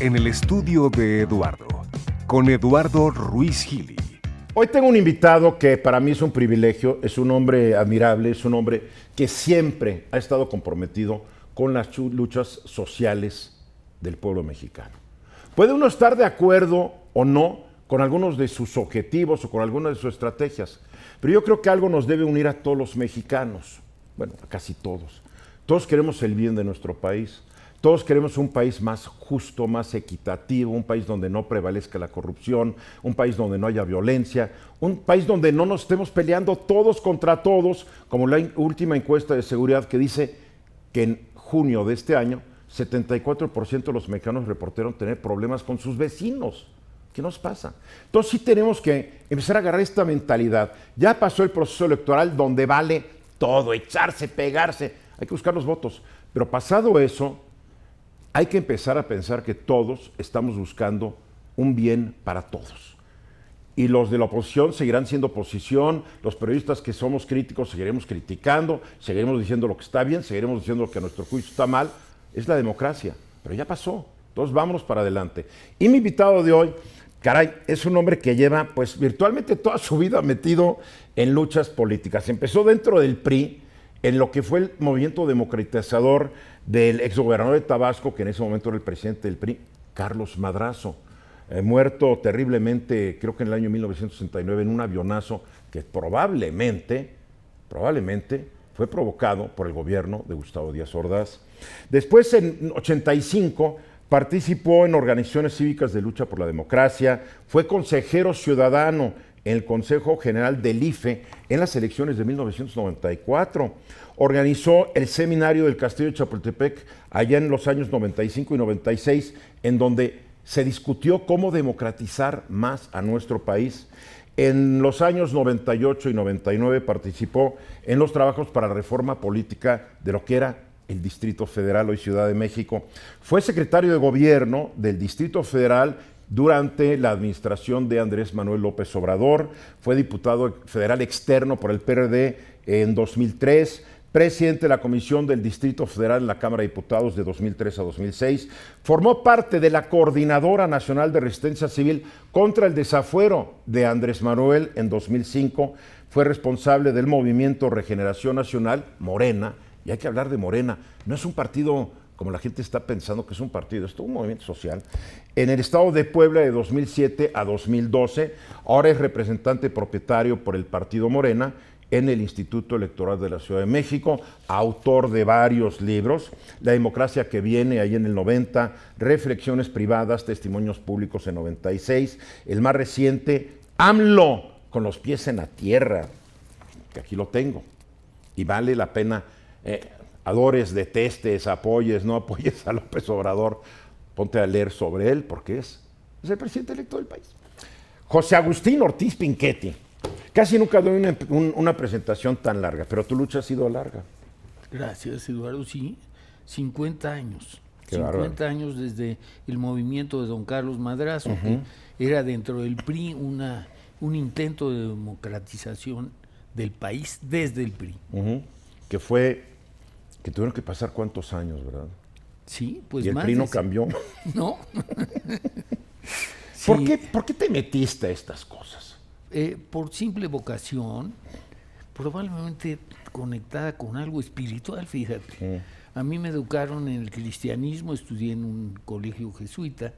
en el estudio de Eduardo, con Eduardo Ruiz Gili. Hoy tengo un invitado que para mí es un privilegio, es un hombre admirable, es un hombre que siempre ha estado comprometido con las luchas sociales del pueblo mexicano. Puede uno estar de acuerdo o no con algunos de sus objetivos o con algunas de sus estrategias, pero yo creo que algo nos debe unir a todos los mexicanos, bueno, a casi todos. Todos queremos el bien de nuestro país. Todos queremos un país más justo, más equitativo, un país donde no prevalezca la corrupción, un país donde no haya violencia, un país donde no nos estemos peleando todos contra todos, como la última encuesta de seguridad que dice que en junio de este año 74% de los mexicanos reportaron tener problemas con sus vecinos. ¿Qué nos pasa? Entonces sí tenemos que empezar a agarrar esta mentalidad. Ya pasó el proceso electoral donde vale todo, echarse, pegarse, hay que buscar los votos, pero pasado eso, hay que empezar a pensar que todos estamos buscando un bien para todos. Y los de la oposición seguirán siendo oposición, los periodistas que somos críticos seguiremos criticando, seguiremos diciendo lo que está bien, seguiremos diciendo lo que a nuestro juicio está mal. Es la democracia, pero ya pasó. Entonces vámonos para adelante. Y mi invitado de hoy, caray, es un hombre que lleva pues virtualmente toda su vida metido en luchas políticas. Empezó dentro del PRI, en lo que fue el movimiento democratizador del exgobernador de Tabasco, que en ese momento era el presidente del PRI, Carlos Madrazo, muerto terriblemente, creo que en el año 1969, en un avionazo que probablemente fue provocado por el gobierno de Gustavo Díaz Ordaz. Después, en 85, participó en organizaciones cívicas de lucha por la democracia, fue consejero ciudadano en el Consejo General del IFE en las elecciones de 1994. Organizó el seminario del Castillo de Chapultepec allá en los años 95 y 96, en donde se discutió cómo democratizar más a nuestro país. En los años 98 y 99 participó en los trabajos para la reforma política de lo que era el Distrito Federal, hoy Ciudad de México. Fue secretario de Gobierno del Distrito Federal durante la administración de Andrés Manuel López Obrador, fue diputado federal externo por el PRD en 2003, presidente de la Comisión del Distrito Federal en la Cámara de Diputados de 2003 a 2006, formó parte de la Coordinadora Nacional de Resistencia Civil contra el desafuero de Andrés Manuel en 2005, fue responsable del movimiento Regeneración Nacional, Morena, y hay que hablar de Morena, no es un partido como la gente está pensando que es un partido, es todo un movimiento social. En el estado de Puebla de 2007 a 2012, ahora es representante propietario por el partido Morena en el Instituto Electoral de la Ciudad de México, autor de varios libros, La democracia que viene, ahí en el 90, Reflexiones privadas, Testimonios públicos en 96, el más reciente, AMLO, con los pies en la tierra, que aquí lo tengo, y vale la pena... adores, detestes, apoyes, no apoyes a López Obrador, ponte a leer sobre él, porque es el presidente electo del país. José Agustín Ortiz Pinchetti. Casi nunca doy una presentación tan larga, pero tu lucha ha sido larga. Gracias, Eduardo. Sí, 50 años. Qué 50 bárbaro. años desde el movimiento de don Carlos Madrazo, que era dentro del PRI un intento de democratización del país desde el PRI. Que tuvieron que pasar cuántos años, ¿verdad? Sí, pues Y el más PRI no de- cambió. ¿No? ¿Por Sí, qué te metiste a estas cosas? por simple vocación, probablemente conectada con algo espiritual, fíjate. A mí me educaron en el cristianismo, estudié en un colegio jesuita,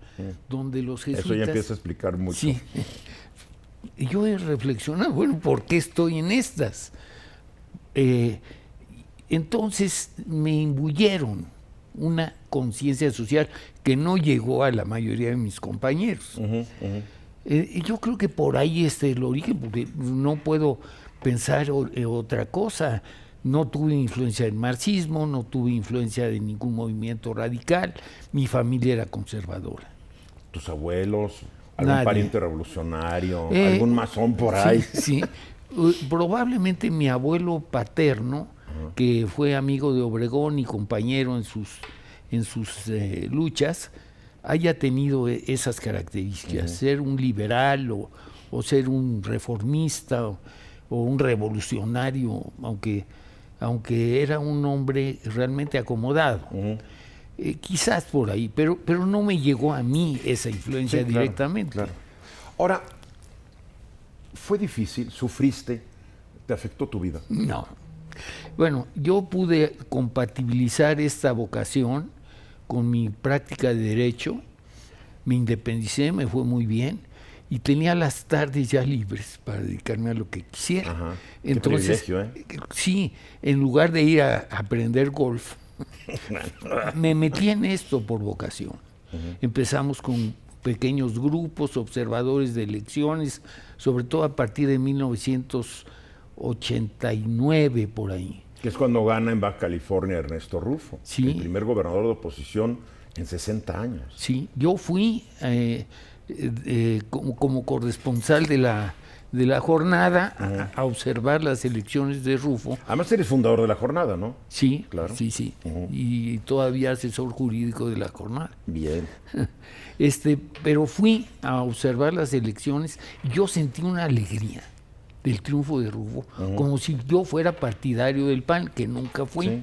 donde los jesuitas... Eso ya empieza a explicar mucho. Sí. Y yo he reflexionado, bueno, ¿por qué estoy en estas? Entonces me imbuyeron una conciencia social que no llegó a la mayoría de mis compañeros. Y yo creo que por ahí está el origen, porque no puedo pensar otra cosa. No tuve influencia del marxismo, no tuve influencia de ningún movimiento radical. Mi familia era conservadora. ¿Tus abuelos? ¿Algún Nadie. pariente revolucionario? ¿Algún masón por ahí? Sí, sí. Probablemente mi abuelo paterno, que fue amigo de Obregón y compañero en sus luchas, haya tenido esas características, ser un liberal o ser un reformista o un revolucionario, aunque era un hombre realmente acomodado. Quizás por ahí, pero no me llegó a mí esa influencia Sí, claro, directamente. claro. Ahora, ¿fue difícil? ¿Sufriste? ¿Te afectó tu vida? No. Bueno, yo pude compatibilizar esta vocación con mi práctica de derecho, me independicé, me fue muy bien y tenía las tardes ya libres para dedicarme a lo que quisiera. Ajá. Qué Entonces, privilegio, sí, en lugar de ir a aprender golf, me metí en esto por vocación. Empezamos con pequeños grupos, observadores de elecciones, sobre todo a partir de 1989 por ahí. Que es cuando gana en Baja California Ernesto Rufo, Sí. el primer gobernador de oposición en 60 años. Sí, yo fui como corresponsal de la jornada a observar las elecciones de Rufo. Además eres fundador de la jornada, ¿no? Sí, Claro. sí. Y todavía asesor jurídico de la jornada. Bien. Pero fui a observar las elecciones y yo sentí una alegría del triunfo de Rufo, como si yo fuera partidario del PAN, que nunca fui. Sí.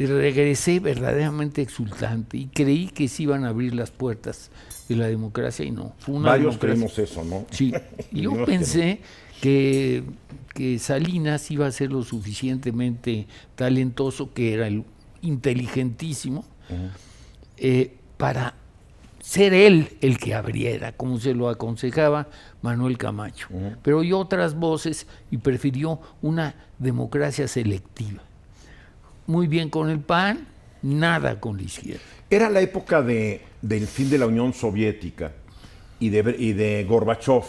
Regresé verdaderamente exultante y creí que se iban a abrir las puertas de la democracia y no. Fue una Varios democracia. creímos eso, ¿no? Sí, y yo Vimos que pensé que Salinas iba a ser lo suficientemente talentoso, que era el inteligentísimo, para ser él el que abriera, como se lo aconsejaba Manuel Camacho. Pero oyó otras voces y prefirió una democracia selectiva. Muy bien con el PAN, nada con la izquierda. Era la época del fin de la Unión Soviética y de Gorbachev,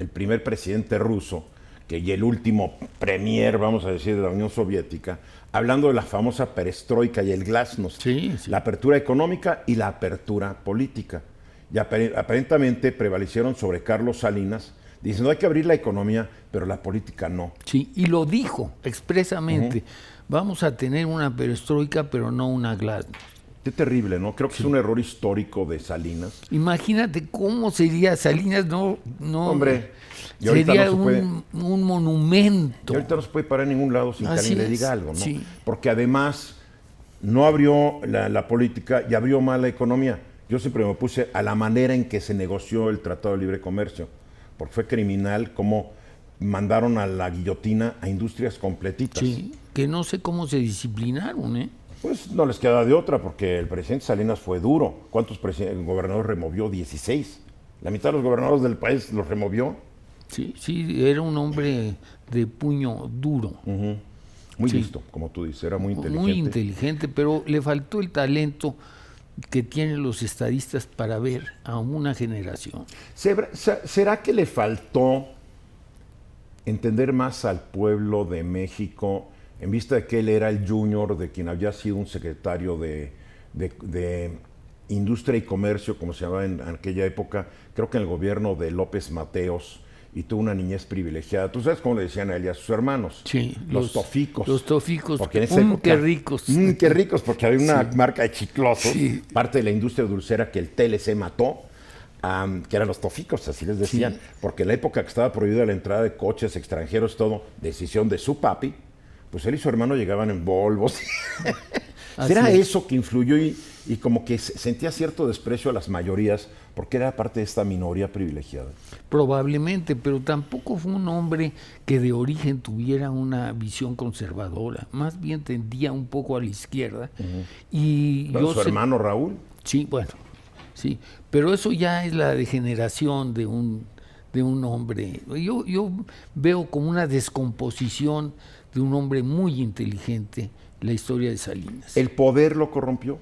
el primer presidente ruso, y el último premier, vamos a decir, de la Unión Soviética, hablando de la famosa perestroika y el glasnost, Sí. la apertura económica y la apertura política. Y aparentemente prevalecieron sobre Carlos Salinas, diciendo hay que abrir la economía, pero la política no. Sí, y lo dijo expresamente. Vamos a tener una perestroika, pero no una glasnost. Qué terrible, ¿no? Creo que es un error histórico de Salinas. Imagínate cómo sería Salinas, no, Hombre, y ahorita sería no se puede. un monumento. Y ahorita no se puede parar en ningún lado sin que Así alguien le es, diga algo, ¿no? sí. Porque además no abrió la política y abrió mal la economía. Yo siempre me opuse a la manera en que se negoció el Tratado de Libre Comercio, porque fue criminal cómo mandaron a la guillotina a industrias completitas. Sí, que no sé cómo se disciplinaron, ¿eh? Pues no les queda de otra, porque el presidente Salinas fue duro. ¿Cuántos gobernadores removió? 16. La mitad de los gobernadores del país los removió. Sí, era un hombre de puño duro. Muy Sí. listo, como tú dices, era muy inteligente. Muy inteligente, pero le faltó el talento que tienen los estadistas para ver a una generación. ¿Será que le faltó entender más al pueblo de México en vista de que él era el junior de quien había sido un secretario de Industria y Comercio, como se llamaba en aquella época, creo que en el gobierno de López Mateos, y tuvo una niñez privilegiada? ¿Tú sabes cómo le decían a él y a sus hermanos? Sí, los toficos. Los toficos, Porque en esa época, qué ricos. Qué ricos, porque había una marca de chiclosos, Sí. parte de la industria dulcera que el TLC mató, que eran los toficos, así les decían. Sí. Porque en la época que estaba prohibida la entrada de coches extranjeros, todo, decisión de su papi, pues él y su hermano llegaban en Volvos. ¿Será Así es. eso que influyó y como que sentía cierto desprecio a las mayorías porque era parte de esta minoría privilegiada? Probablemente, pero tampoco fue un hombre que de origen tuviera una visión conservadora, más bien tendía un poco a la izquierda. Y Bueno, yo su hermano Raúl. Sí, bueno, sí, pero eso ya es la degeneración de un hombre. Yo veo como una descomposición de un hombre muy inteligente la historia de Salinas. ¿El poder lo corrompió?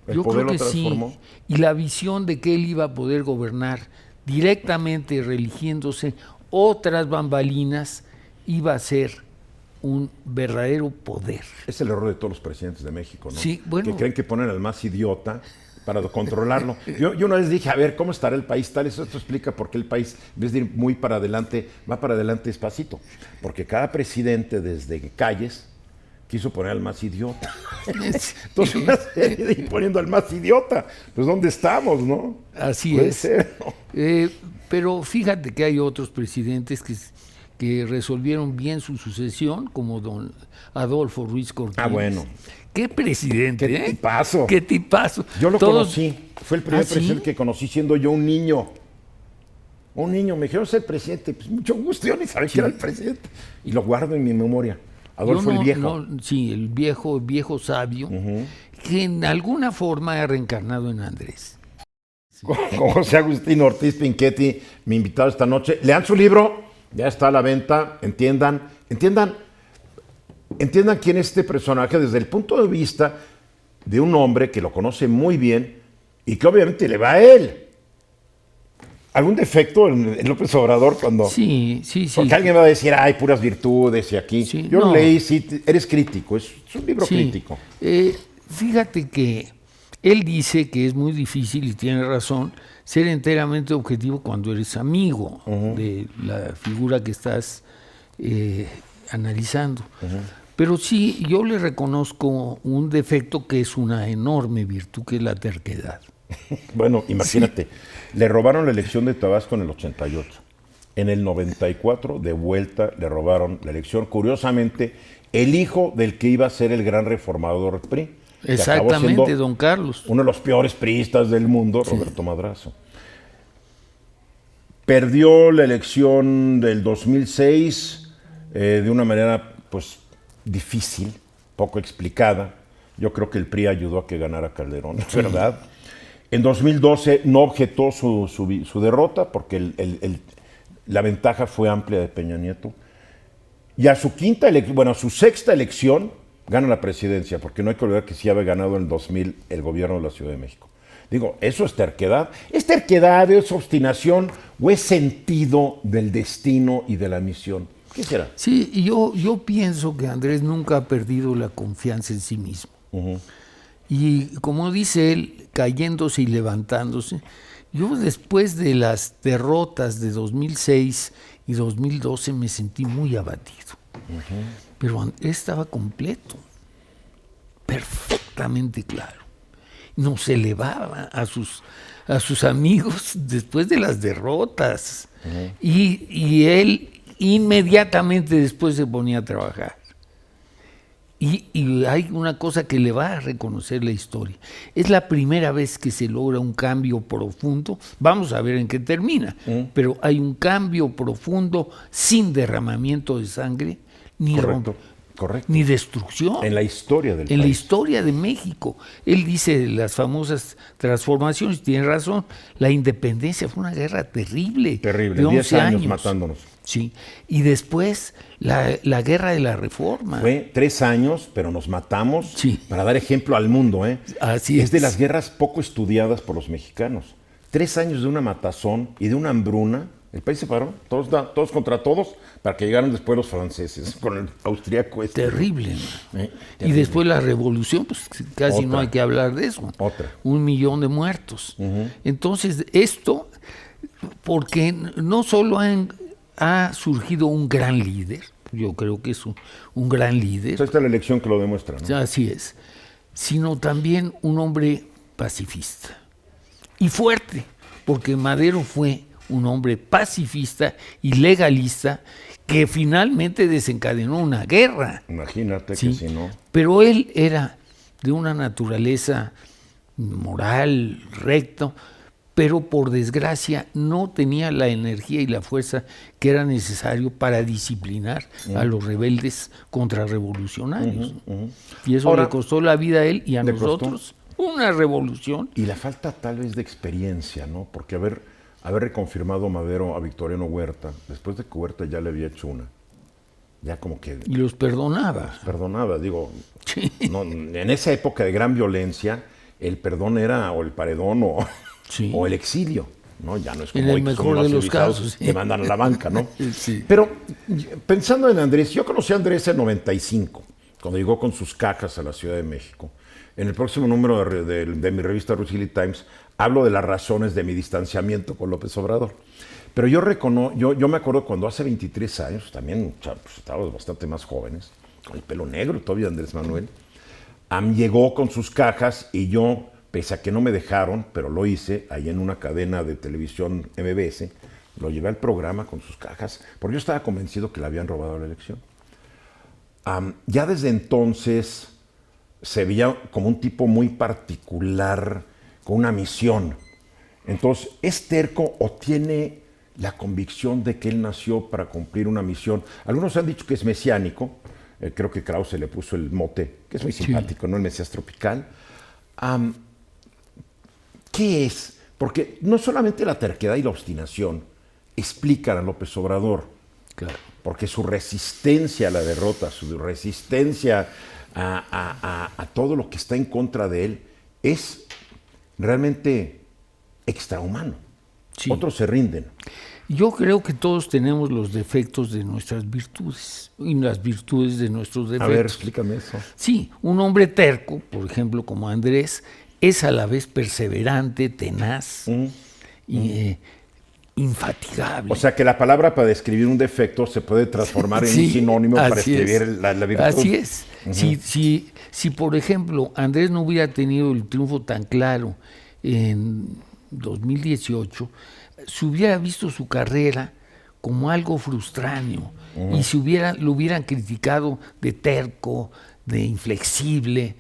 ¿El Yo poder creo lo que sí, transformó? y la visión de que él iba a poder gobernar directamente religiéndose otras bambalinas iba a ser un verdadero poder. Es el error de todos los presidentes de México, ¿no? Sí, bueno. Que creen que ponen al más idiota para controlarlo. Yo una vez dije, a ver, ¿cómo estará el país tal? Eso esto explica por qué el país, en vez de ir muy para adelante, va para adelante despacito. Porque cada presidente desde Calles quiso poner al más idiota. Entonces una serie de ir poniendo al más idiota. Pues ¿dónde estamos, no? Así Puede es. ser, ¿no? Pero fíjate que hay otros presidentes que resolvieron bien su sucesión, como don Adolfo Ruiz Cortines. Ah, bueno. Qué presidente, Qué ¿eh? tipazo. Qué tipazo. Yo lo Todos- conocí. Fue el primer ¿Ah, sí? presidente que conocí siendo yo un niño. Un niño. Me dijeron ser presidente. Pues mucho gusto. Yo ni sabía que era el presidente. Y lo guardo en mi memoria. Adolfo Yo el Viejo. sí, el viejo sabio, que en alguna forma ha reencarnado en Andrés. Con José Agustín Ortiz Pinchetti, mi invitado esta noche. Lean su libro. Ya está a la venta. Entiendan quién es este personaje desde el punto de vista de un hombre que lo conoce muy bien y que obviamente le va a él. ¿Algún defecto en López Obrador cuando...? Sí. Porque alguien va a decir, hay puras virtudes y aquí. Sí, Yo lo no. leí, sí, eres crítico, es un libro Sí. crítico. Fíjate que él dice que es muy difícil, y tiene razón, ser enteramente objetivo cuando eres amigo de la figura que estás analizando. Pero sí, yo le reconozco un defecto que es una enorme virtud, que es la terquedad. Bueno, imagínate, le robaron la elección de Tabasco en el 88. En el 94, de vuelta, le robaron la elección. Curiosamente, el hijo del que iba a ser el gran reformador PRI. que acabó Exactamente, siendo don Carlos. uno de los peores priistas del mundo, Roberto Madrazo. Perdió la elección del 2006 de una manera, pues, difícil, poco explicada. Yo creo que el PRI ayudó a que ganara Calderón, ¿verdad? En 2012 no objetó su derrota porque la ventaja fue amplia de Peña Nieto. Y a su a su sexta elección gana la presidencia, porque no hay que olvidar que sí había ganado en el 2000 el gobierno de la Ciudad de México. Digo, ¿eso es terquedad? ¿Es terquedad, es obstinación o es sentido del destino y de la misión? ¿Qué será? Sí, y yo pienso que Andrés nunca ha perdido la confianza en sí mismo. Y como dice él, cayéndose y levantándose, yo después de las derrotas de 2006 y 2012 me sentí muy abatido. Pero Andrés estaba completo, perfectamente claro. Nos elevaba a sus amigos después de las derrotas. Y él inmediatamente después se ponía a trabajar. Y hay una cosa que le va a reconocer la historia. Es la primera vez que se logra un cambio profundo. Vamos a ver en qué termina. Pero hay un cambio profundo sin derramamiento de sangre ni, Correcto. ni destrucción. En la historia del En la país. historia de México. Él dice las famosas transformaciones, tiene razón. La independencia fue una guerra terrible. Terrible, de 10 11 años matándonos. Sí. Y después la guerra de la Reforma. Fue 3 años, pero nos matamos Sí. para dar ejemplo al mundo. Así es de es. las guerras poco estudiadas por los mexicanos. 3 años de una matazón y de una hambruna. El país se paró, todos contra todos, para que llegaran después los franceses, con el austríaco. Terrible. ¿no? Y Terrible. después la revolución, pues casi no Otra. hay que hablar de eso. Otra. 1 millón de muertos. Entonces, esto, porque no solo ha surgido un gran líder, yo creo que es un gran líder, Esta es la elección que lo demuestra, ¿no? así es, sino también un hombre pacifista y fuerte, porque Madero fue un hombre pacifista y legalista que finalmente desencadenó una guerra. Imagínate Sí, que si no. pero él era de una naturaleza moral, recto, pero por desgracia no tenía la energía y la fuerza que era necesario para disciplinar a los rebeldes contrarrevolucionarios. Y eso Ahora, le costó la vida a él y a le costó. nosotros una revolución. Y la falta tal vez de experiencia, ¿no? Porque haber reconfirmado Madero a Victoriano Huerta, después de que Huerta ya le había hecho una, ya como que Y los perdonaba. perdonaba, digo, Sí. no, en esa época de gran violencia, el perdón era o el paredón Sí. o el exilio, ¿no? Ya no es como En el hoy que mejor son más de los civilizados, casos, sí. te mandan a la banca, ¿no? Sí. Pero pensando en Andrés, yo conocí a Andrés en 95, cuando llegó con sus cajas a la Ciudad de México. En el próximo número de mi revista Ruiz Gili Times hablo de las razones de mi distanciamiento con López Obrador. Pero yo me acuerdo cuando hace 23 años, también pues, estábamos bastante más jóvenes, con el pelo negro todavía Andrés Manuel, llegó con sus cajas y yo, pese a que no me dejaron, pero lo hice, ahí en una cadena de televisión MBS, Lo llevé al programa con sus cajas, porque yo estaba convencido que le habían robado la elección. Ya desde entonces se veía como un tipo muy particular, con una misión. Entonces, ¿es terco o tiene la convicción de que él nació para cumplir una misión? Algunos han dicho que es mesiánico, creo que Krause le puso el mote, que es muy simpático, ¿no? El Mesías tropical. ¿Qué es? Porque no solamente la terquedad y la obstinación explican a López Obrador, Claro. porque su resistencia a la derrota, su resistencia a todo lo que está en contra de él, es realmente extrahumano. Sí. Otros se rinden. Yo creo que todos tenemos los defectos de nuestras virtudes y las virtudes de nuestros defectos. A ver, explícame eso. Sí, un hombre terco, por ejemplo, como Andrés, es a la vez perseverante, tenaz y infatigable. O sea que la palabra para describir un defecto se puede transformar en un sinónimo para así escribir es. la virtud. Así es. Si, por ejemplo, Andrés no hubiera tenido el triunfo tan claro en 2018, se hubiera visto su carrera como algo frustráneo y lo hubieran criticado de terco, de inflexible,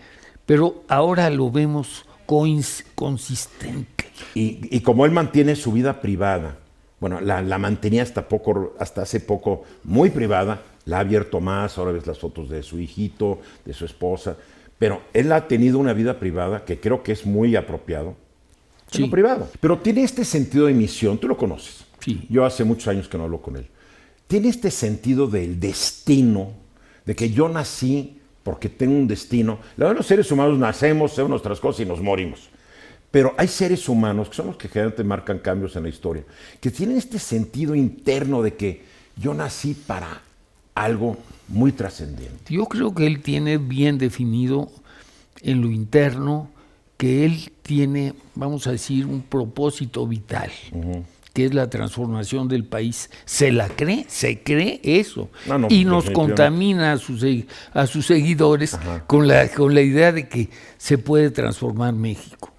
pero ahora lo vemos consistente. Y como él mantiene su vida privada, bueno, la mantenía hasta hace poco muy privada, la ha abierto más, ahora ves las fotos de su hijito, de su esposa, pero él ha tenido una vida privada que creo que es muy apropiado. Sí. Lo privado. Pero tiene este sentido de misión, tú lo conoces. Sí. Yo hace muchos años que no hablo con él. Tiene este sentido del destino, de que yo nací porque tengo un destino. La verdad, los seres humanos nacemos, hacemos nuestras cosas y nos morimos. Pero hay seres humanos, que son los que generalmente marcan cambios en la historia, que tienen este sentido interno de que yo nací para algo muy trascendente. Yo creo que él tiene bien definido en lo interno que él tiene, vamos a decir, un propósito vital, que es la transformación del país. Se cree eso. No, y nos definitivamente. contamina a sus seguidores con la idea de que se puede transformar México.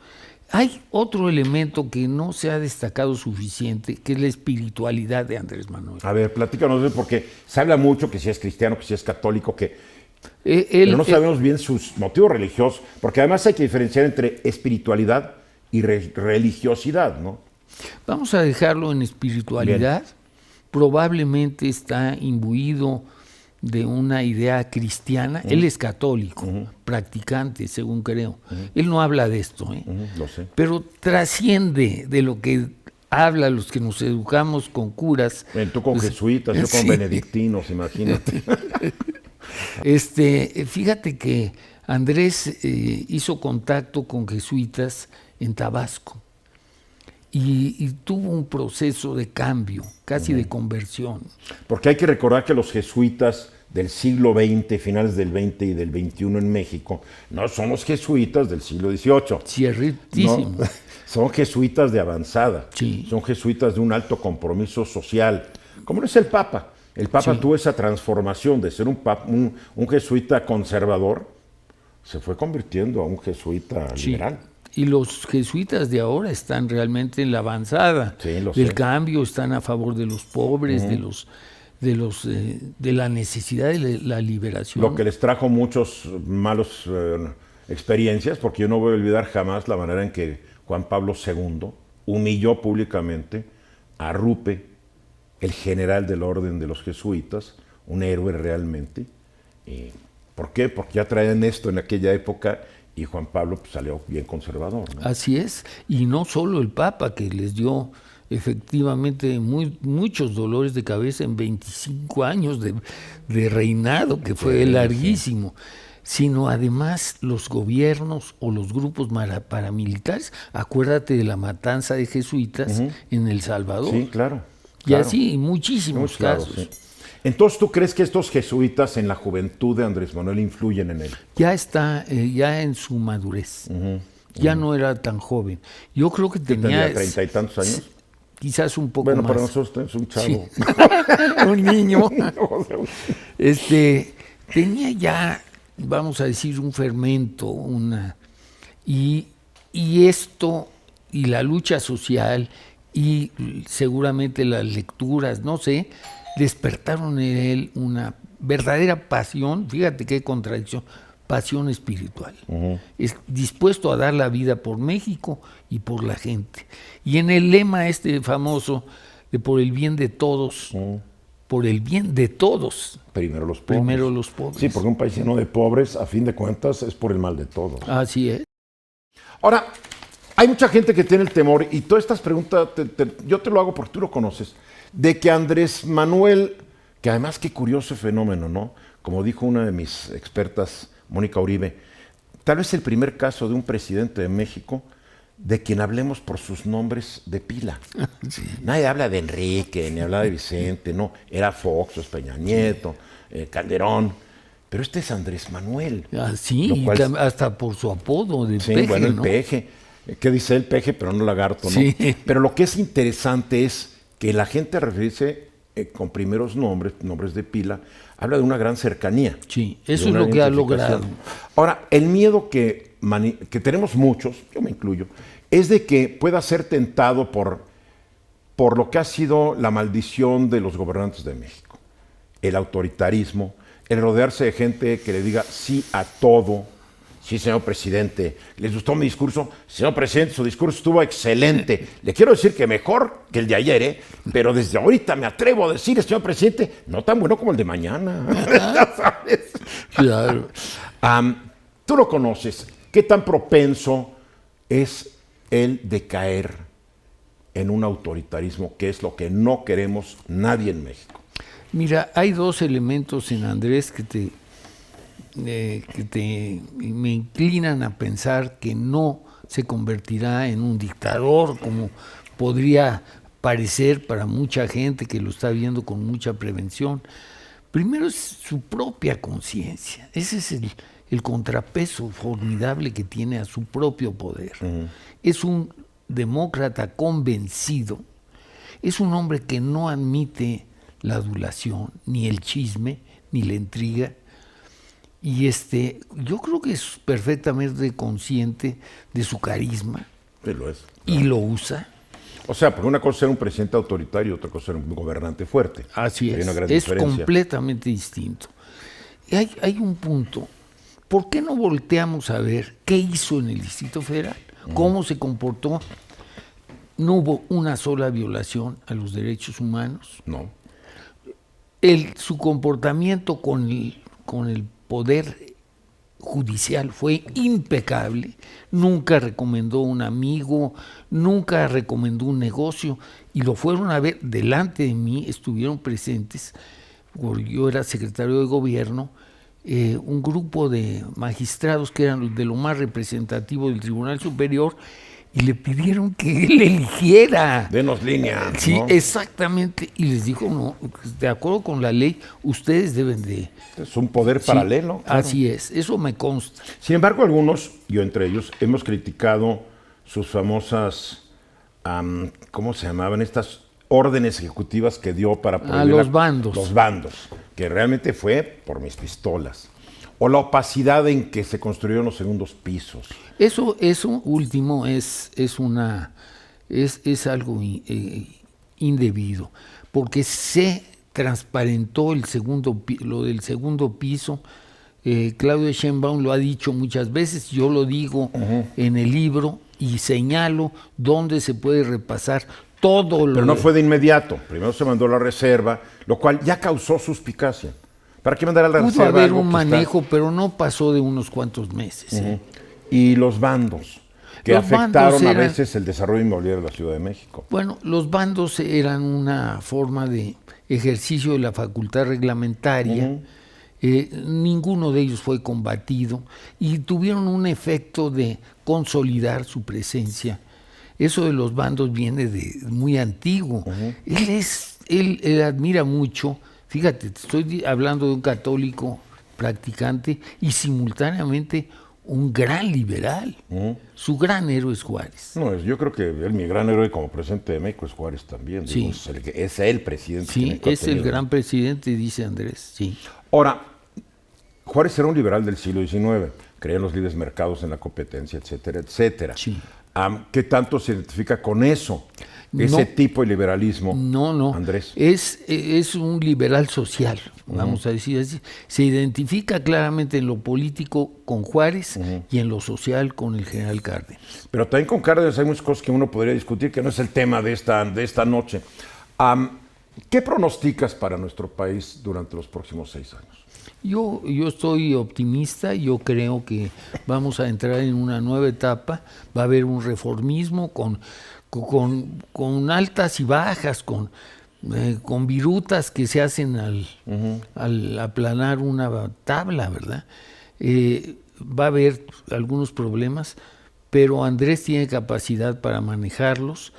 Hay otro elemento que no se ha destacado suficiente, que es la espiritualidad de Andrés Manuel. A ver, platícanos, porque se habla mucho que si es cristiano, que si es católico, pero no sabemos bien sus motivos religiosos, porque además hay que diferenciar entre espiritualidad y religiosidad, ¿no? Vamos a dejarlo en espiritualidad. Bien. Probablemente está imbuido de una idea cristiana. Él es católico, practicante, según creo. Él no habla de esto, Lo sé. pero trasciende de lo que habla los que nos educamos con curas. Tú con jesuitas, yo con Sí. benedictinos, imagínate. Fíjate que Andrés hizo contacto con jesuitas en Tabasco y tuvo un proceso de cambio, casi de conversión. Porque hay que recordar que los jesuitas del siglo XX, finales del XX y del XXI en México, no son los jesuitas del siglo XVIII. Ciertísimo. No, son jesuitas de avanzada. Sí. Son jesuitas de un alto compromiso social. Como lo es el Papa. El Papa Sí. tuvo esa transformación de ser un jesuita conservador, se fue convirtiendo a un jesuita Sí. liberal. Y los jesuitas de ahora están realmente en la avanzada Sí, lo del sé. cambio, están a favor de los pobres, de la necesidad de la liberación. Lo que les trajo muchos malos experiencias, porque yo no voy a olvidar jamás la manera en que Juan Pablo II humilló públicamente a Rupe, el general del orden de los jesuitas, un héroe realmente. ¿Por qué? Porque ya traían esto en aquella época y Juan Pablo pues, salió bien conservador, ¿no? Así es, y no solo el Papa, que les dio efectivamente muchos dolores de cabeza en 25 años de reinado, que fue Sí, larguísimo, sino además los gobiernos o los grupos paramilitares. Acuérdate de la matanza de jesuitas en El Salvador. Sí, claro. Y claro. así, muchísimos Muy claro, casos. sí. Entonces, ¿tú crees que estos jesuitas en la juventud de Andrés Manuel influyen en él? Ya está, ya en su madurez. Ya no era tan joven. Yo creo que ¿Tenía 30 y tantos años? Quizás un poco Bueno, más. para nosotros es un chavo. Sí. Un niño. Tenía ya, vamos a decir, un fermento, y esto, y la lucha social, y seguramente las lecturas, no sé, despertaron en él una verdadera pasión, fíjate qué contradicción, pasión espiritual. Es dispuesto a dar la vida por México y por la gente. Y en el lema este famoso de por el bien de todos, por el bien de todos. Primero los pobres. Primero los pobres. Sí, porque un país lleno de pobres, a fin de cuentas, es por el mal de todos. Así es. Ahora, hay mucha gente que tiene el temor, y todas estas preguntas, yo te lo hago porque tú lo conoces, de que Andrés Manuel, que además qué curioso fenómeno, ¿no? Como dijo una de mis expertas, Mónica Uribe, tal vez el primer caso de un presidente de México de quien hablemos por sus nombres de pila. Sí. Nadie habla de Enrique, ni habla de Vicente, no. Era Fox, Peña Nieto, Calderón. Pero este es Andrés Manuel. Sí, hasta por su apodo de sí, Peje, bueno, el ¿no? Peje. ¿Qué dice el Peje? Pero no lagarto, ¿no? Sí. Pero lo que es interesante es que la gente referirse con primeros nombres de pila, habla de una gran cercanía. Sí, eso es lo que ha logrado. Ahora, el miedo que tenemos muchos, yo me incluyo, es de que pueda ser tentado por lo que ha sido la maldición de los gobernantes de México. El autoritarismo, el rodearse de gente que le diga sí a todo. Sí, señor presidente, ¿les gustó mi discurso? Señor presidente, su discurso estuvo excelente. Le quiero decir que mejor que el de ayer, pero desde ahorita me atrevo a decir, señor presidente, no tan bueno como el de mañana. ¿Ya sabes? Claro. Tú lo conoces. ¿Qué tan propenso es el de caer en un autoritarismo, que es lo que no queremos nadie en México? Mira, hay dos elementos en Andrés que me inclinan a pensar que no se convertirá en un dictador, como podría parecer para mucha gente que lo está viendo con mucha prevención. Primero es su propia conciencia. Ese es el contrapeso formidable que tiene a su propio poder. Es un demócrata convencido. Es un hombre que no admite la adulación, ni el chisme, ni la intriga. Y yo creo que es perfectamente consciente de su carisma. Sí, lo es. Y lo usa. O sea, porque una cosa es ser un presidente autoritario y otra cosa es ser un gobernante fuerte. Así es. Hay una gran es diferencia. Completamente distinto. Y hay un punto. ¿Por qué no volteamos a ver qué hizo en el Distrito Federal? ¿Cómo se comportó? No hubo una sola violación a los derechos humanos. No. Su comportamiento con el poder judicial fue impecable. Nunca recomendó un amigo, nunca recomendó un negocio, y lo fueron a ver delante de mí, estuvieron presentes, porque yo era secretario de gobierno, un grupo de magistrados que eran de lo más representativo del Tribunal Superior, y le pidieron que él eligiera. Denos línea. Sí, ¿no? Exactamente. Y les dijo, no, de acuerdo con la ley, ustedes deben de... Es un poder paralelo. Claro. Así es, eso me consta. Sin embargo, algunos, yo entre ellos, hemos criticado sus famosas, ¿cómo se llamaban? Estas órdenes ejecutivas que dio para prohibir los bandos. Los bandos, que realmente fue por mis pistolas. O la opacidad en que se construyeron los segundos pisos. Eso último es algo indebido, porque se transparentó lo del segundo piso. Claudia Sheinbaum lo ha dicho muchas veces, yo lo digo en el libro y señalo dónde se puede repasar todo lo... Pero no fue de inmediato, primero se mandó la reserva, lo cual ya causó suspicacia. ¿Para qué mandar a la reserva? Pudo haber un manejo, pero no pasó de unos cuantos meses. Y los bandos, que afectaron a veces el desarrollo inmobiliario de la Ciudad de México. Bueno, los bandos eran una forma de ejercicio de la facultad reglamentaria. Ninguno de ellos fue combatido y tuvieron un efecto de consolidar su presencia. Eso de los bandos viene de muy antiguo. Él admira mucho. Fíjate, te estoy hablando de un católico practicante y simultáneamente un gran liberal. Su gran héroe es Juárez. No, yo creo que mi gran héroe como presidente de México es Juárez también. Sí. Digo, es el presidente. Sí, es el gran presidente, dice Andrés. Sí. Ahora, Juárez era un liberal del siglo XIX. Creía en los libres mercados, en la competencia, etcétera, etcétera. Sí. ¿Qué tanto se identifica con eso? ese tipo de liberalismo, No. Andrés. Es un liberal social, vamos a decir así. Se identifica claramente en lo político con Juárez y en lo social con el general Cárdenas. Pero también con Cárdenas hay muchas cosas que uno podría discutir, que no es el tema de esta noche. ¿Qué pronosticas para nuestro país durante los próximos 6 años? Yo estoy optimista, yo creo que vamos a entrar en una nueva etapa, va a haber un reformismo con altas y bajas, con virutas que se hacen al aplanar una tabla, ¿verdad? Va a haber algunos problemas, pero Andrés tiene capacidad para manejarlos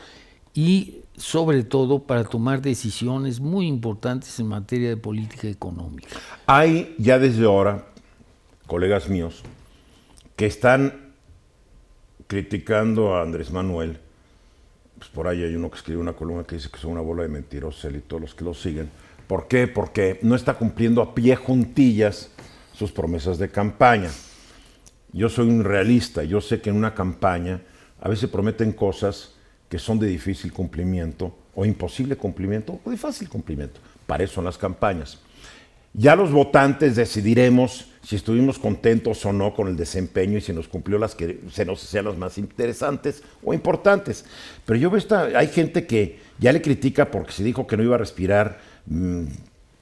y sobre todo para tomar decisiones muy importantes en materia de política económica. Hay ya desde ahora colegas míos que están criticando a Andrés Manuel. Pues por ahí hay uno que escribe una columna que dice que son una bola de mentirosos él y todos los que lo siguen. ¿Por qué? Porque no está cumpliendo a pie juntillas sus promesas de campaña. Yo soy un realista, yo sé que en una campaña a veces prometen cosas que son de difícil cumplimiento, o imposible cumplimiento, o de fácil cumplimiento. Para eso son las campañas. Ya los votantes decidiremos si estuvimos contentos o no con el desempeño y si nos cumplió las que se nos sean las más interesantes o importantes. Pero yo veo hay gente que ya le critica porque se dijo que no iba a respirar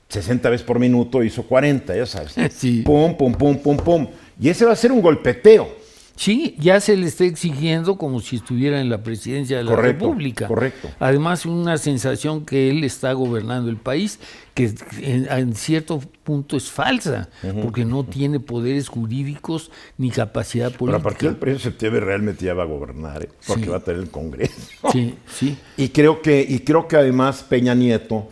60 veces por minuto, hizo 40, ya sabes. Sí. Pum, pum, pum, pum, pum. Y ese va a ser un golpeteo. Sí, ya se le está exigiendo como si estuviera en la presidencia de la República. Correcto. Además, una sensación que él está gobernando el país, que en cierto punto es falsa, porque no tiene poderes jurídicos ni capacidad política. Pero a partir del 1 de septiembre realmente ya va a gobernar, porque va a tener el Congreso. Sí. Y creo que además Peña Nieto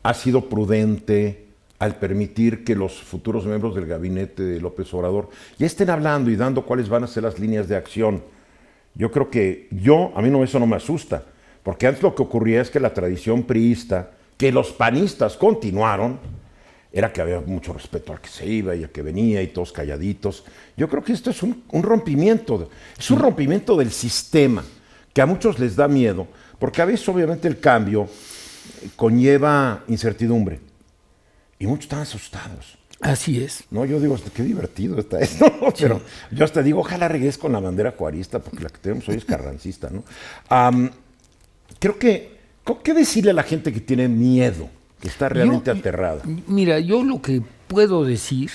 ha sido prudente al permitir que los futuros miembros del gabinete de López Obrador ya estén hablando y dando cuáles van a ser las líneas de acción. Yo creo que a mí eso no me asusta, porque antes lo que ocurría es que la tradición priista, que los panistas continuaron, era que había mucho respeto al que se iba y al que venía y todos calladitos. Yo creo que esto es un rompimiento, es un rompimiento del sistema, que a muchos les da miedo, porque a veces obviamente el cambio conlleva incertidumbre. Y muchos están asustados. Así es. No, yo digo, qué divertido está esto, ¿no? Pero yo hasta digo, ojalá regrese con la bandera juarista, porque la que tenemos hoy es carrancista, ¿no? Creo que decirle a la gente que tiene miedo, que está realmente aterrada. Mira, yo lo que puedo decir,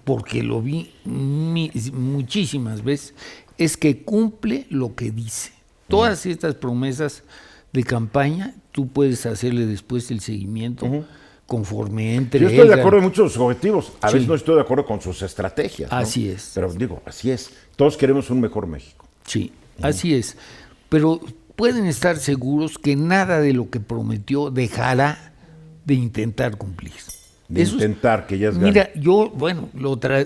porque lo vi muchísimas veces, es que cumple lo que dice. Todas estas promesas de campaña, tú puedes hacerle después el seguimiento. Conforme entre yo estoy de acuerdo en muchos de sus objetivos, a veces no estoy de acuerdo con sus estrategias, ¿no? Así es. Pero digo, así es. Todos queremos un mejor México. Sí, así es. Pero pueden estar seguros que nada de lo que prometió dejará de intentar cumplir. Que ya es gana. Mira, yo,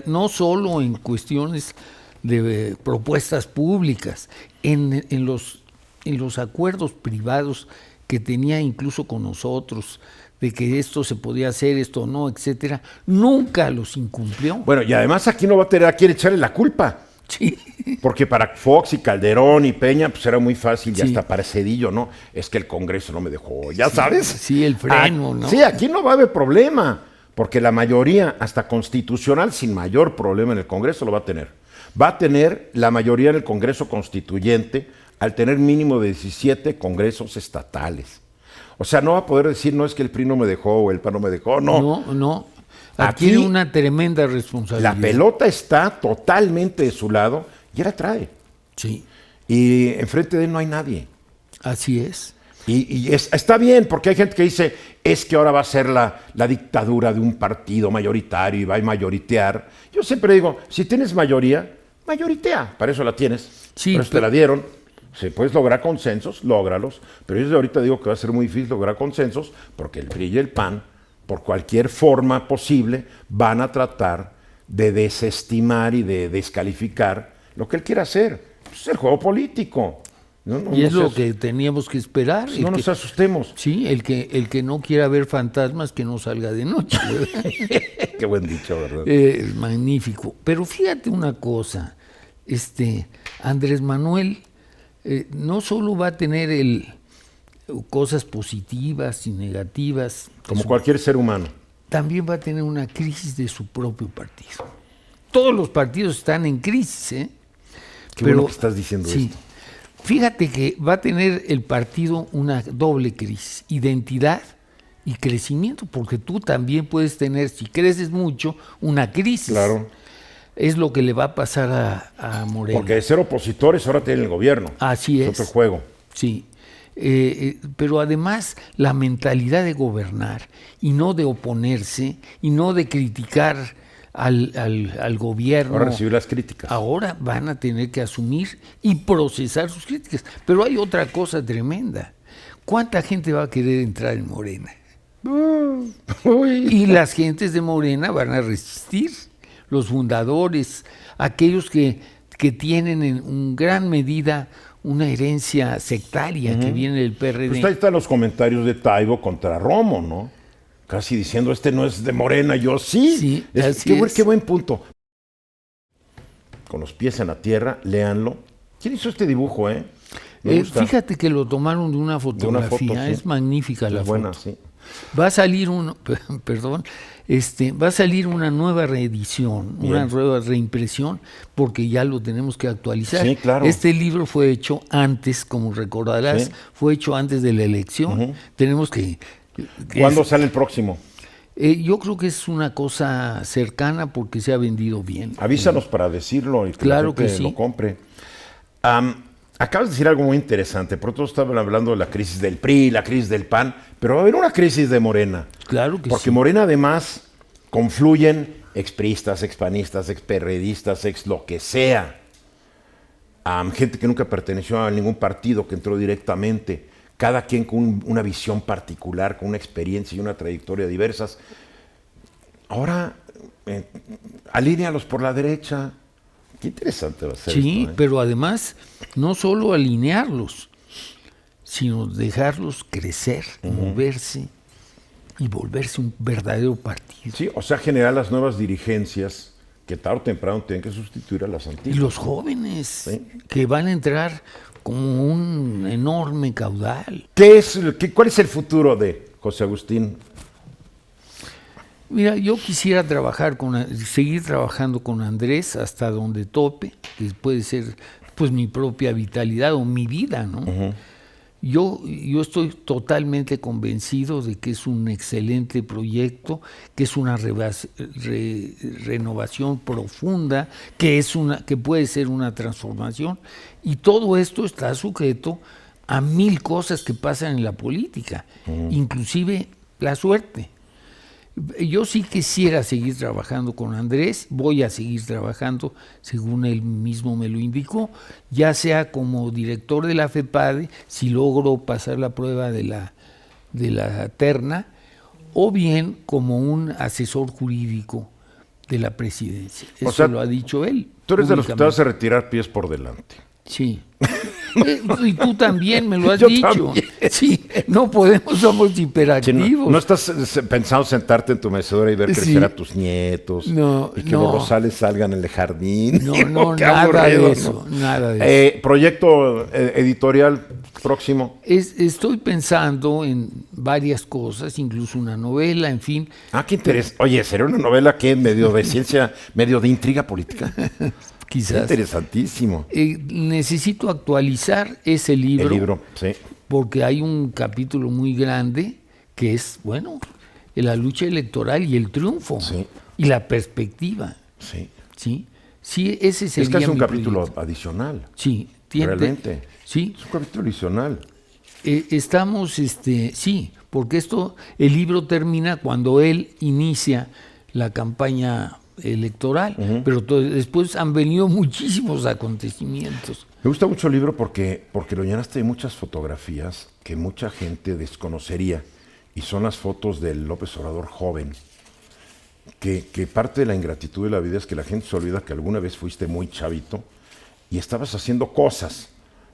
no solo en cuestiones de propuestas públicas, en los acuerdos privados que tenía incluso con nosotros, de que esto se podía hacer, esto no, etcétera, nunca los incumplió. Bueno, y además aquí no va a tener a quién echarle la culpa. Sí. Porque para Fox y Calderón y Peña, pues era muy fácil, y hasta para Cedillo, ¿no? Es que el Congreso no me dejó, ya sabes. Sí, el freno, ¿no? Sí, aquí no va a haber problema, porque la mayoría, hasta constitucional, sin mayor problema en el Congreso, lo va a tener. Va a tener la mayoría en el Congreso Constituyente, al tener mínimo de 17 congresos estatales. O sea, no va a poder decir, no es que el PRI no me dejó o el PAN no me dejó, no. No. Aquí tiene una tremenda responsabilidad. La pelota está totalmente de su lado y él la trae. Sí. Y enfrente de él no hay nadie. Así es. Y está bien, porque hay gente que dice, es que ahora va a ser la dictadura de un partido mayoritario y va a mayoritear. Yo siempre digo, si tienes mayoría, mayoritea, para eso la tienes. Sí, por eso te la dieron. Si puedes lograr consensos, lógralos. Pero yo desde ahorita digo que va a ser muy difícil lograr consensos porque el PRI y el PAN, por cualquier forma posible, van a tratar de desestimar y de descalificar lo que él quiera hacer. Es el juego político. Y es lo que teníamos que esperar. No nos asustemos. Sí, el que no quiera ver fantasmas, que no salga de noche. Qué buen dicho, ¿verdad? Magnífico. Pero fíjate una cosa, Andrés Manuel no solo va a tener cosas positivas y negativas. Como cualquier ser humano. También va a tener una crisis de su propio partido. Todos los partidos están en crisis, ¿eh? Qué bueno que estás diciendo esto. Fíjate que va a tener el partido una doble crisis, identidad y crecimiento, porque tú también puedes tener, si creces mucho, una crisis. Claro. Es lo que le va a pasar a Morena. Porque de ser opositores ahora tienen el gobierno. Así es. Es otro juego. Sí. Pero además la mentalidad de gobernar y no de oponerse y no de criticar al gobierno. Ahora recibir las críticas. Ahora van a tener que asumir y procesar sus críticas. Pero hay otra cosa tremenda. ¿Cuánta gente va a querer entrar en Morena? Y las gentes de Morena van a resistir. Los fundadores, aquellos que tienen en gran medida una herencia sectaria que viene del PRD. Pues ahí están los comentarios de Taibo contra Romo, ¿no? Casi diciendo, este no es de Morena, yo sí. Sí, Qué buen punto. Con los pies en la tierra, léanlo. ¿Quién hizo este dibujo, eh? Fíjate que lo tomaron de una fotografía, foto, sí. Es magnífica la buena, foto. sí. Va a salir va a salir una nueva reedición, una nueva reimpresión, porque ya lo tenemos que actualizar. Sí, claro. Este libro fue hecho antes, como recordarás, fue hecho antes de la elección. Tenemos que... ¿Cuándo sale el próximo? Yo creo que es una cosa cercana porque se ha vendido bien. Avísanos para decirlo y que claro la gente que sí. lo compre. Acabas de decir algo muy interesante. Por todos estaban hablando de la crisis del PRI, la crisis del PAN, pero va a haber una crisis de Morena. Claro que Porque sí. Morena además confluyen expriistas, expanistas, experredistas, ex lo que sea. Gente que nunca perteneció a ningún partido, que entró directamente. Cada quien con una visión particular, con una experiencia y una trayectoria diversas. Ahora, alínealos por la derecha. Qué interesante va a ser Sí, esto, ¿eh? pero además, no solo alinearlos, sino dejarlos crecer, moverse y volverse un verdadero partido. Sí, o sea, generar las nuevas dirigencias que tarde o temprano tienen que sustituir a las Y antiguas. los jóvenes Sí. que van a entrar como un enorme caudal. ¿Cuál es el futuro de José Agustín? Mira, yo quisiera seguir trabajando con Andrés hasta donde tope, que puede ser pues mi propia vitalidad o mi vida, ¿no? Yo estoy totalmente convencido de que es un excelente proyecto, que es una renovación profunda, que puede ser una transformación, y todo esto está sujeto a 1000 cosas que pasan en la política, inclusive la suerte. Yo sí quisiera seguir trabajando con Andrés, voy a seguir trabajando según él mismo me lo indicó, ya sea como director de la FEPADE, si logro pasar la prueba de la terna, o bien como un asesor jurídico de la presidencia. Eso O sea, lo ha dicho él. Tú eres de los que te públicamente. vas a retirar pies por delante. Sí. Y tú también me lo has Yo dicho. también. Sí, no podemos, somos Sí, hiperactivos. no estás pensando sentarte en tu mecedora y ver crecer Sí. a tus nietos No, y que no. los rosales salgan en el jardín. No, Qué nada aburrido, de eso, ¿no? nada de eso. Proyecto editorial próximo. Estoy pensando en varias cosas, incluso una novela, en fin. Qué interés. Oye, ¿sería una novela que medio de ciencia, medio de intriga política? Quizás. Interesantísimo. Necesito actualizar ese libro, El libro, sí. porque hay un capítulo muy grande que es, bueno, la lucha electoral y el triunfo, Sí. y la perspectiva. Sí. Sí, ese sería Es que es un mi capítulo proyecto. adicional. Sí, Realmente. Sí, Es un capítulo adicional. estamos, sí, porque el libro termina cuando él inicia la campaña electoral, pero después han venido muchísimos acontecimientos. Me gusta mucho el libro porque lo llenaste de muchas fotografías que mucha gente desconocería, y son las fotos del López Obrador joven, que parte de la ingratitud de la vida es que la gente se olvida que alguna vez fuiste muy chavito y estabas haciendo cosas,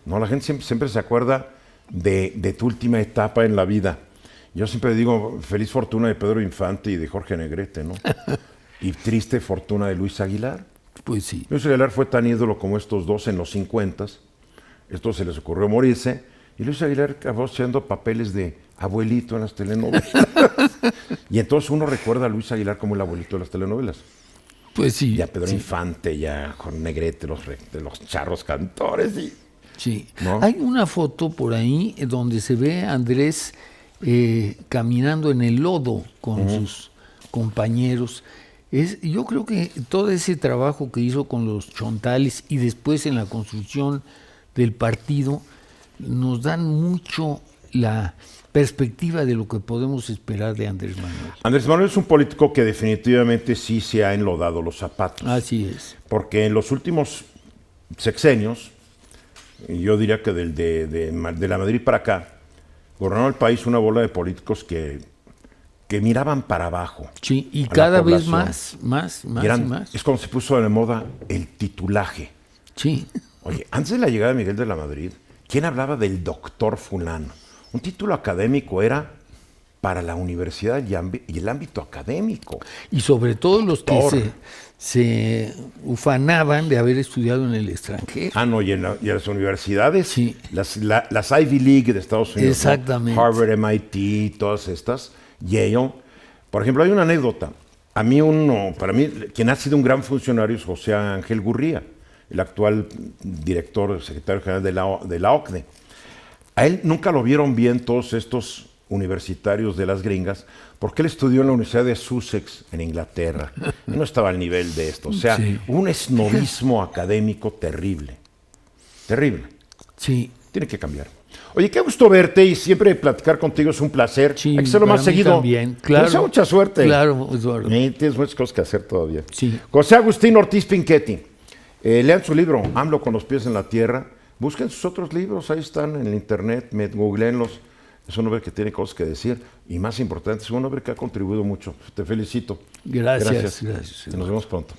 ¿no? La gente siempre se acuerda de tu última etapa en la vida. Yo siempre digo, feliz fortuna de Pedro Infante y de Jorge Negrete, ¿no? Y triste fortuna de Luis Aguilar. Pues sí. Luis Aguilar fue tan ídolo como estos dos en los 50s. Esto se les ocurrió morirse Y Luis Aguilar acabó haciendo papeles de abuelito en las telenovelas. Y entonces uno recuerda a Luis Aguilar como el abuelito de las telenovelas. Pues sí. Ya Pedro sí. Infante, ya con Negrete, de los charros cantores. Sí. ¿No? Hay una foto por ahí donde se ve a Andrés caminando en el lodo con sus compañeros. Yo creo que todo ese trabajo que hizo con los chontales y después en la construcción del partido nos dan mucho la perspectiva de lo que podemos esperar de Andrés Manuel. Andrés Manuel es un político que definitivamente sí se ha enlodado los zapatos. Así es. Porque en los últimos sexenios, y yo diría que de la Madrid para acá, gobernó el país una bola de políticos que miraban para abajo. Sí, y a la cada vez población. más Y y más. Es cuando se puso de moda el titulaje. Sí. Oye, antes de la llegada de Miguel de la Madrid, ¿quién hablaba del doctor fulano? Un título académico era para la universidad y el ámbito académico. Y sobre todo los que Doctor. se ufanaban de haber estudiado en el extranjero. Ah, no, y en las universidades, Sí. las Ivy League de Estados Unidos, ¿no? Exactamente. Harvard, MIT, todas estas, Yale. Por ejemplo, hay una anécdota. Para mí, quien ha sido un gran funcionario es José Ángel Gurría, el actual director, secretario general de la OCDE. A él nunca lo vieron bien todos estos universitarios de las gringas, porque él estudió en la Universidad de Sussex, en Inglaterra, y no estaba al nivel de esto. O sea, Sí. un esnobismo académico terrible. Terrible. Sí. Tiene que cambiar. Oye, qué gusto verte y siempre platicar contigo es un placer. Sí, hay que hacerlo para más mí seguido. también, Te claro. deseo mucha suerte. Claro, Eduardo. Tienes muchas cosas que hacer todavía. Sí. José Agustín Ortiz Pinchetti. Lean su libro, AMLO con los pies en la tierra. Busquen sus otros libros, ahí están en el internet, googleenlos. Es un hombre que tiene cosas que decir y más importante, es un hombre que ha contribuido mucho. Te felicito. Gracias. Nos vemos pronto.